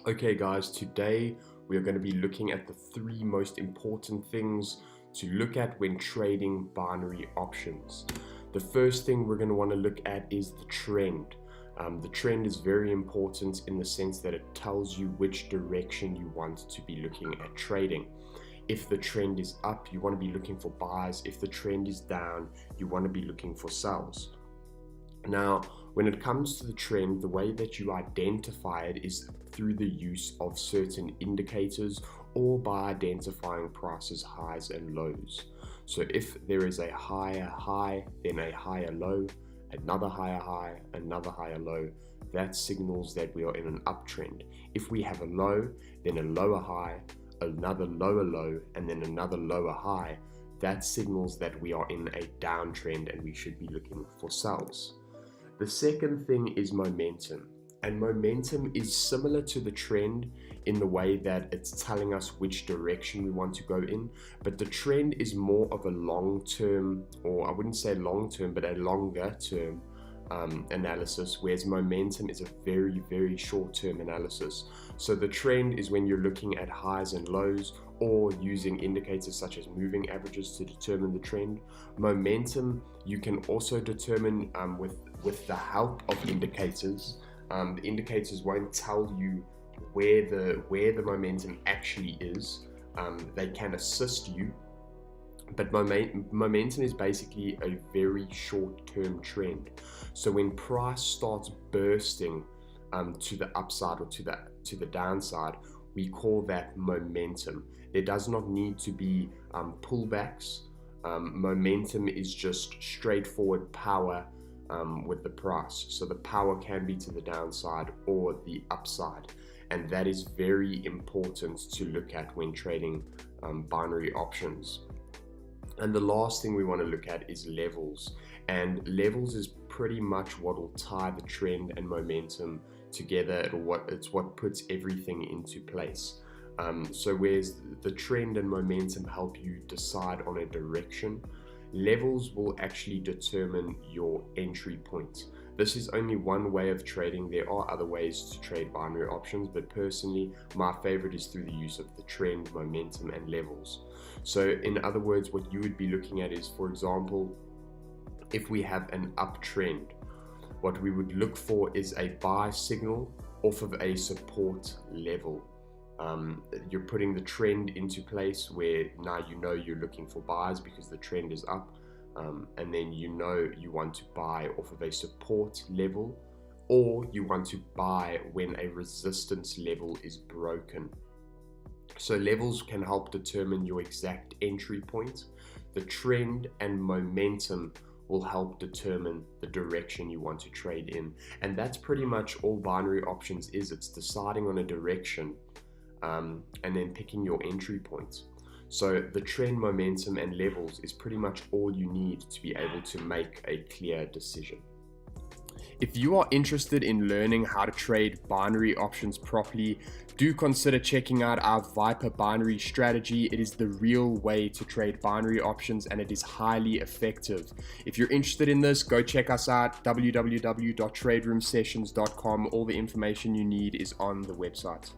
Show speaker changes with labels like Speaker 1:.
Speaker 1: Okay guys, today we are going to be looking at the three most important things to look at when trading binary options. The first thing we're going to want to look at is the trend. The trend is very important in the sense that it tells you which direction you want to be looking at trading. If the trend is up, you want to be looking for buys. If the trend is down, you want to be looking for sells. Now, when it comes to the trend, the way that you identify it is through the use of certain indicators or by identifying prices, highs and lows. So if there is a higher high, then a higher low, another higher high, another higher low, that signals that we are in an uptrend. If we have a low, then a lower high, another lower low, and then another lower high, that signals that we are in a downtrend and we should be looking for sells. The second thing is momentum, and momentum is similar to the trend in the way that it's telling us which direction we want to go in, but the trend is more of a long-term, or I wouldn't say long-term, but a longer-term analysis, whereas momentum is a very short-term analysis. So the trend is when you're looking at highs and lows or using indicators such as moving averages to determine the trend. Momentum you can also determine with the help of indicators. The indicators won't tell you where the momentum actually is. They can assist you, but momentum is basically a very short-term trend. So when price starts bursting to the upside or to the downside, we call that momentum. There does not need to be pullbacks. Momentum is just straightforward power with the price. So the power can be to the downside or the upside, and that is very important to look at when trading binary options. And the last thing we want to look at is levels, and levels is pretty much what will tie the trend and momentum together. It's what puts everything into place. So whereas the trend and momentum help you decide on a direction, levels will actually determine your entry point. This is only one way of trading. There are other ways to trade binary options, but personally, my favorite is through the use of the trend, momentum, and levels. So in other words, what you would be looking at is, for example, if we have an uptrend, what we would look for is a buy signal off of a support level. You're putting the trend into place where now you know you're looking for buys because the trend is up, and then you know you want to buy off of a support level, or you want to buy when a resistance level is broken. So levels can help determine your exact entry point. The trend and momentum will help determine the direction you want to trade in, and that's pretty much all binary options is. It's deciding on a direction and then picking your entry point. So the trend, momentum, and levels is pretty much all you need to be able to make a clear decision. If you are interested in learning how to trade binary options properly, do consider checking out our Viper binary strategy. It is the real way to trade binary options, and it is highly effective. If you're interested in this, go check us out, www.traderoomsessions.com. All the information you need is on the website.